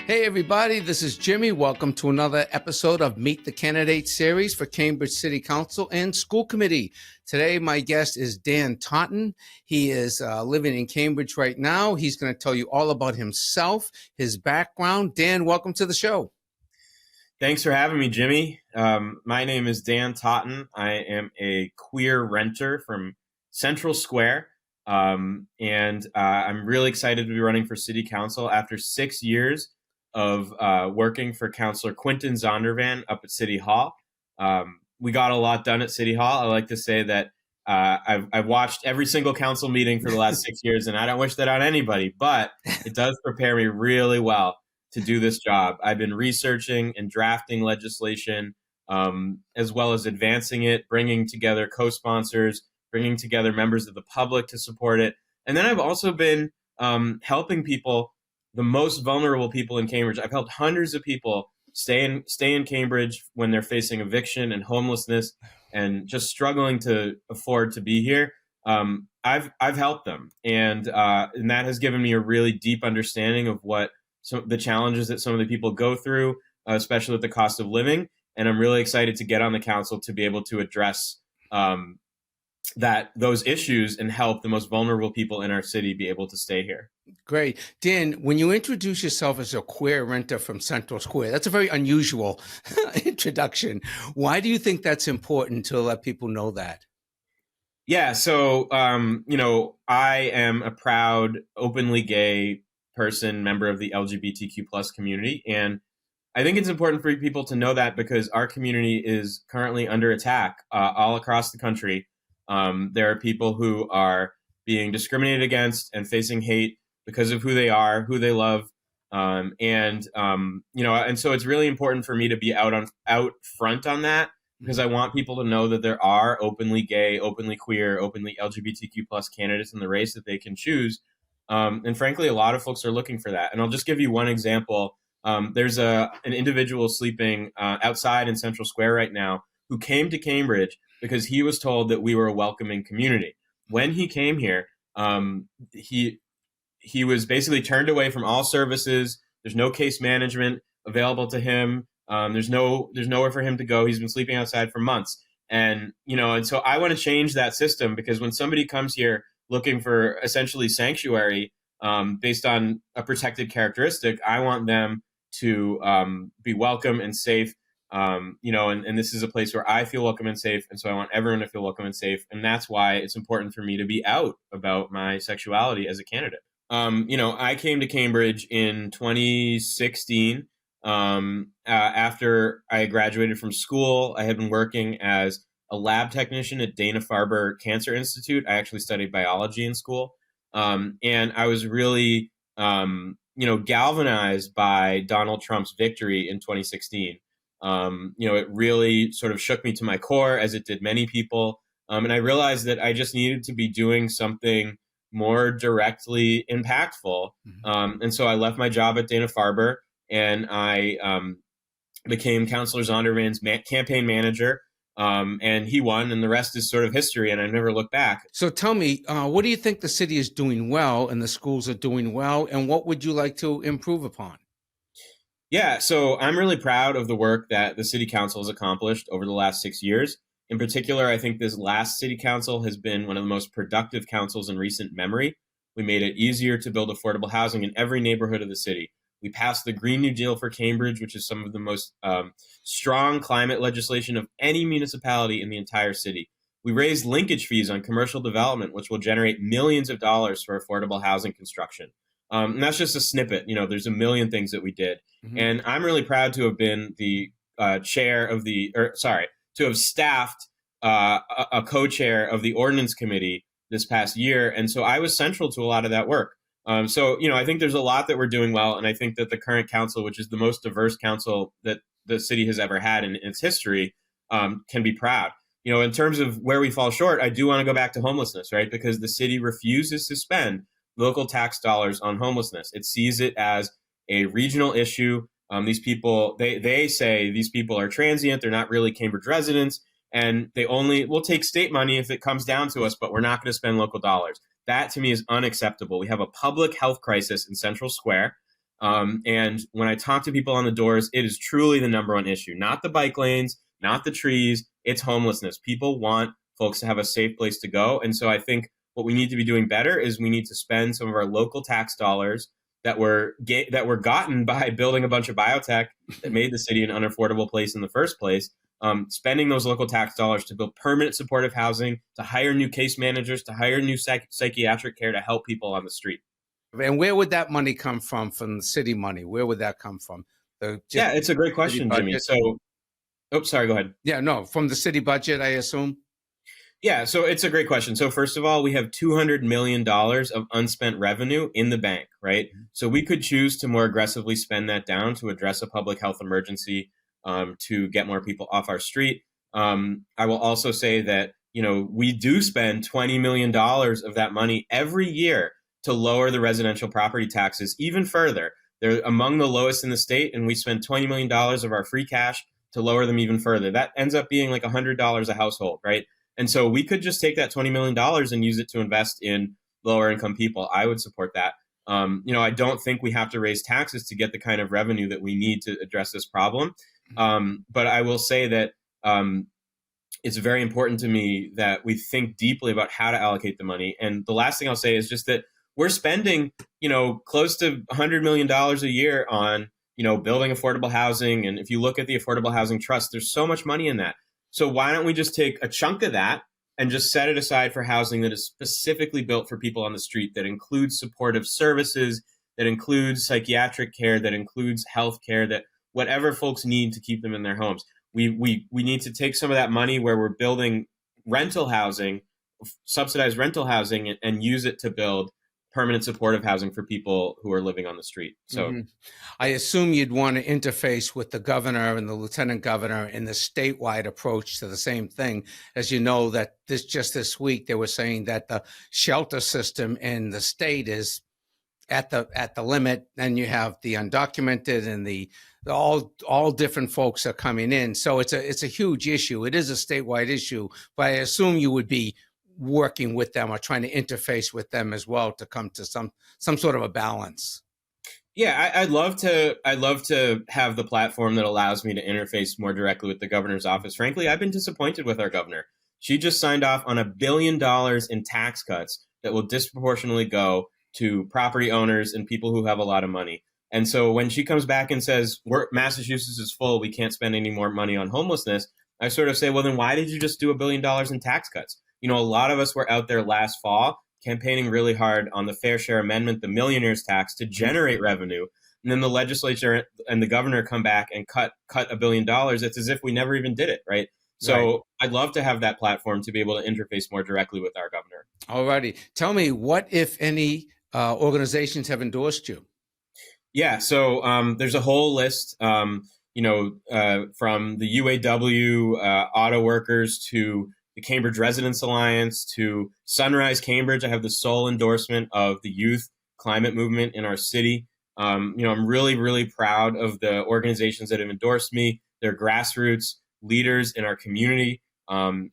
Hey, everybody, this is Jimmy. Welcome to another episode of Meet the Candidate series for Cambridge City Council and School Committee. Today, my guest is Dan Totten. He is living in Cambridge right now. He's going to tell you all about himself, his background. Dan, welcome to the show. Thanks for having me, Jimmy. My name is Dan Totten. I am a queer renter from Central Square, and I'm really excited to be running for City Council after 6 years of working for Councillor Quinton Zondervan up at City Hall. We got a lot done at City Hall. I like to say that I've watched every single council meeting for the last 6 years, and I don't wish that on anybody, but it does prepare me really well to do this job. I've been researching and drafting legislation, as well as advancing it, bringing together co-sponsors, bringing together members of the public to support it. And then I've also been helping people, the most vulnerable people in Cambridge. I've helped hundreds of people stay in Cambridge when they're facing eviction and homelessness and just struggling to afford to be here. I've helped them, and that has given me a really deep understanding of what the challenges that some of the people go through, especially with the cost of living. And I'm really excited to get on the council to be able to address those issues and help the most vulnerable people in our city be able to stay here. Great. Dan, when you introduce yourself as a queer renter from Central Square, that's a very unusual introduction. Why do you think that's important to let people know that? Yeah, so, I am a proud, openly gay person, member of the LGBTQ plus community. And I think it's important for people to know that because our community is currently under attack all across the country. There are people who are being discriminated against and facing hate because of who they are, who they love. And so it's really important for me to be out front on that, because I want people to know that there are openly gay, openly queer, openly LGBTQ plus candidates in the race that they can choose. And frankly, a lot of folks are looking for that. And I'll just give you one example. There's an individual sleeping outside in Central Square right now who came to Cambridge because he was told that we were a welcoming community. When he came here, he was basically turned away from all services. There's no case management available to him. There's nowhere for him to go. He's been sleeping outside for months. And so I want to change that system, because when somebody comes here looking for essentially sanctuary based on a protected characteristic, I want them to be welcome and safe. And this is a place where I feel welcome and safe. And so I want everyone to feel welcome and safe. And that's why it's important for me to be out about my sexuality as a candidate. I came to Cambridge in 2016 after I graduated from school. I had been working as a lab technician at Dana-Farber Cancer Institute. I actually studied biology in school. And I was really, galvanized by Donald Trump's victory in 2016. It really sort of shook me to my core, as it did many people. And I realized that I just needed to be doing something more directly impactful. And so I left my job at Dana-Farber, and I became Councillor Zondervan's campaign manager. And he won, and the rest is sort of history, and I never looked back. So tell me, what do you think the city is doing well and the schools are doing well, and what would you like to improve upon? Yeah, so I'm really proud of the work that the City Council has accomplished over the last 6 years. In particular, I think this last City Council has been one of the most productive councils in recent memory. We made it easier to build affordable housing in every neighborhood of the city. We passed the Green New Deal for Cambridge, which is some of the most strong climate legislation of any municipality in the entire city. We raised linkage fees on commercial development, which will generate millions of dollars for affordable housing construction. And that's just a snippet. There's a million things that we did. Mm-hmm. And I'm really proud to have been the to have staffed a co-chair of the ordinance committee this past year. And so I was central to a lot of that work. I think there's a lot that we're doing well. And I think that the current council, which is the most diverse council that the city has ever had in its history, can be proud. In terms of where we fall short, I do want to go back to homelessness, right? Because the city refuses to spend local tax dollars on homelessness. It sees it as a regional issue. These people, they say these people are transient. They're not really Cambridge residents. And they only will take state money if it comes down to us, but we're not going to spend local dollars. That to me is unacceptable. We have a public health crisis in Central Square. And when I talk to people on the doors, it is truly the number one issue, not the bike lanes, not the trees. It's homelessness. People want folks to have a safe place to go. And so I think what we need to be doing better is we need to spend some of our local tax dollars that were gotten by building a bunch of biotech that made the city an unaffordable place in the first place. Spending those local tax dollars to build permanent supportive housing, to hire new case managers, to hire new psychiatric care to help people on the street. And where would that money come from? From the city money? Where would that come from? Yeah, it's a great question, Jimmy. So, sorry, go ahead. Yeah, no, from the city budget, I assume. Yeah, so it's a great question. So first of all, we have $200 million of unspent revenue in the bank, right? So we could choose to more aggressively spend that down to address a public health emergency, to get more people off our street. I will also say that, we do spend $20 million of that money every year to lower the residential property taxes even further. They're among the lowest in the state, and we spend $20 million of our free cash to lower them even further. That ends up being like $100 a household, right? And so we could just take that $20 million and use it to invest in lower income people. I would support that. I don't think we have to raise taxes to get the kind of revenue that we need to address this problem. But I will say that it's very important to me that we think deeply about how to allocate the money. And the last thing I'll say is just that we're spending, close to $100 million a year on, building affordable housing. And if you look at the Affordable Housing Trust, there's so much money in that. So why don't we just take a chunk of that and just set it aside for housing that is specifically built for people on the street, that includes supportive services, that includes psychiatric care, that includes health care, that whatever folks need to keep them in their homes. We need to take some of that money where we're building rental housing, subsidized rental housing, and use it to build permanent supportive housing for people who are living on the street. So I assume you'd want to interface with the governor and the lieutenant governor in the statewide approach to the same thing. As you know, that this week, they were saying that the shelter system in the state is at the limit, and you have the undocumented and the all different folks are coming in. So it's a huge issue. It is a statewide issue, but I assume you would be working with them or trying to interface with them as well to come to some sort of a balance. Yeah, I'd love to have the platform that allows me to interface more directly with the governor's office. Frankly, I've been disappointed with our governor. She just signed off on $1 billion in tax cuts that will disproportionately go to property owners and people who have a lot of money. And so when she comes back and says, Massachusetts is full, we can't spend any more money on homelessness, I sort of say, well, then why did you just do $1 billion in tax cuts? A lot of us were out there last fall campaigning really hard on the Fair Share Amendment, the millionaire's tax, to generate revenue. And then the legislature and the governor come back and cut $1 billion. It's as if we never even did it, right? So I'd love to have that platform to be able to interface more directly with our governor. All righty. Tell me, what, if any, organizations have endorsed you? Yeah, so there's a whole list, from the UAW auto workers to the Cambridge Residents Alliance to Sunrise Cambridge. I have the sole endorsement of the youth climate movement in our city. I'm really, really proud of the organizations that have endorsed me. They're grassroots leaders in our community. I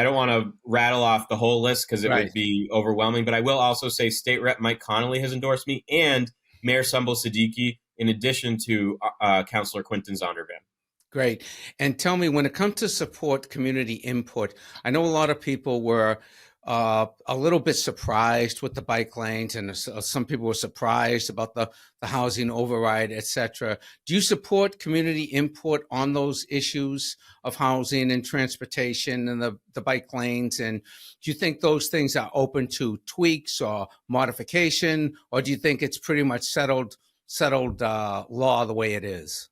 don't want to rattle off the whole list because it would be overwhelming, but I will also say State Rep Mike Connolly has endorsed me, and Mayor Sumbul Siddiqui, in addition to Councillor Quinton Zondervan. Great. And tell me, when it comes to support community input, I know a lot of people were a little bit surprised with the bike lanes, and some people were surprised about the housing override, etc. Do you support community input on those issues of housing and transportation and the bike lanes? And do you think those things are open to tweaks or modification, or do you think it's pretty much settled law the way it is?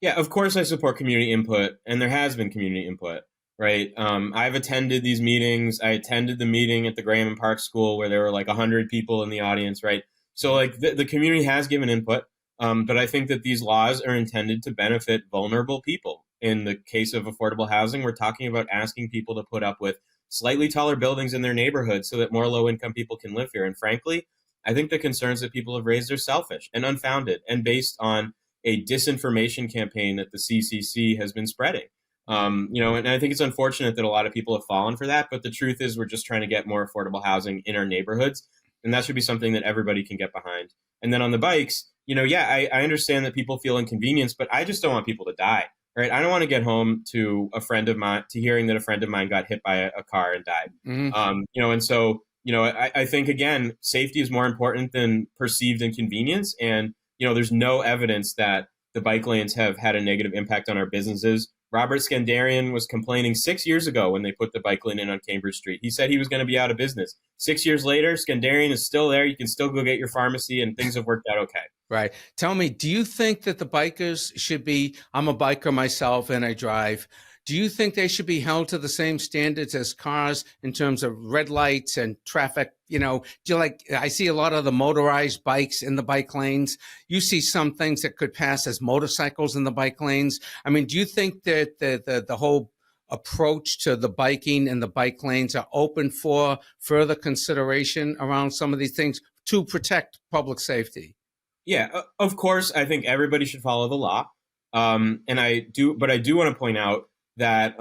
Yeah, of course I support community input, and there has been community input. Right. I've attended these meetings. I attended the meeting at the Graham and Park School where there were like 100 people in the audience. Right. So like the community has given input. But I think that these laws are intended to benefit vulnerable people. In the case of affordable housing, we're talking about asking people to put up with slightly taller buildings in their neighborhood so that more low income people can live here. And frankly, I think the concerns that people have raised are selfish and unfounded and based on a disinformation campaign that the CCC has been spreading. And I think it's unfortunate that a lot of people have fallen for that. But the truth is we're just trying to get more affordable housing in our neighborhoods. And that should be something that everybody can get behind. And then on the bikes, yeah, I understand that people feel inconvenienced, but I just don't want people to die. Right? I don't want to get home to hearing that a friend of mine got hit by a car and died. Mhm. And so, I think, again, safety is more important than perceived inconvenience. And, there's no evidence that the bike lanes have had a negative impact on our businesses. Robert Skandarian was complaining 6 years ago when they put the bike lane in on Cambridge Street. He said he was going to be out of business. 6 years later, Skandarian is still there. You can still go get your pharmacy, and things have worked out okay. Right. Tell me, do you think that the bikers should be, I'm a biker myself and I drive. Do you think they should be held to the same standards as cars in terms of red lights and traffic? Do you I see a lot of the motorized bikes in the bike lanes. You see some things that could pass as motorcycles in the bike lanes. I mean, do you think that the whole approach to the biking and the bike lanes are open for further consideration around some of these things to protect public safety? Yeah, of course, I think everybody should follow the law. And I do, but I do want to point out that,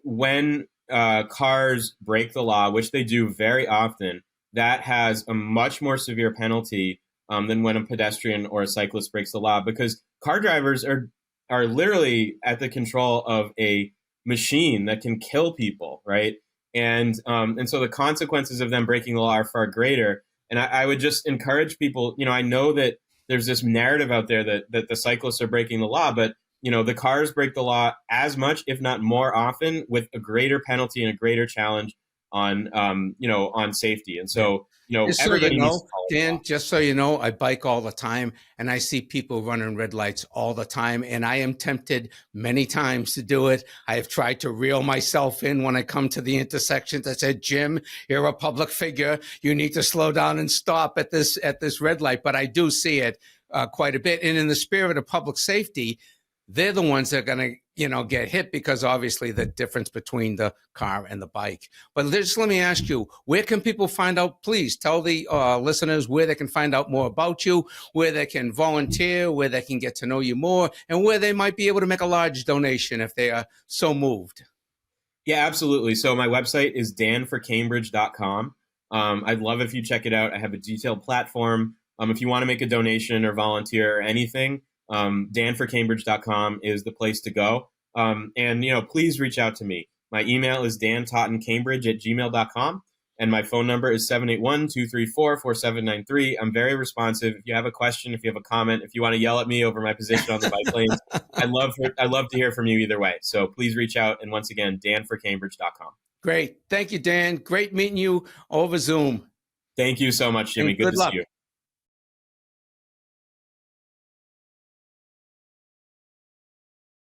when cars break the law, which they do very often, that has a much more severe penalty than when a pedestrian or a cyclist breaks the law, because car drivers are literally at the control of a machine that can kill people, right? And so the consequences of them breaking the law are far greater. And I would just encourage people, I know that there's this narrative out there that the cyclists are breaking the law, but, the cars break the law as much, if not more often, with a greater penalty and a greater challenge on safety. And so, Just so you everybody needs know, to follow the law. Dan, just so you know, I bike all the time and I see people running red lights all the time. And I am tempted many times to do it. I have tried to reel myself in when I come to the intersections. I said, Jim, you're a public figure. You need to slow down and stop at this red light. But I do see it quite a bit. And in the spirit of public safety, they're the ones that are going to, get hit, because obviously the difference between the car and the bike. But just let me ask you, where can people find out? Please tell the listeners where they can find out more about you, where they can volunteer, where they can get to know you more, and where they might be able to make a large donation if they are so moved. Yeah, absolutely. So my website is danforcambridge.com. I'd love if you check it out. I have a detailed platform. If you want to make a donation or volunteer or anything, danforcambridge.com is the place to go. And please reach out to me. My email is dantottencambridge@gmail.com. And my phone number is 781-234-4793. I'm very responsive. If you have a question, if you have a comment, if you want to yell at me over my position on the bike lanes, I'd love to hear from you either way. So please reach out. And once again, danforcambridge.com. Great. Thank you, Dan. Great meeting you over Zoom. Thank you so much, Jimmy. And Good good to luck. see you.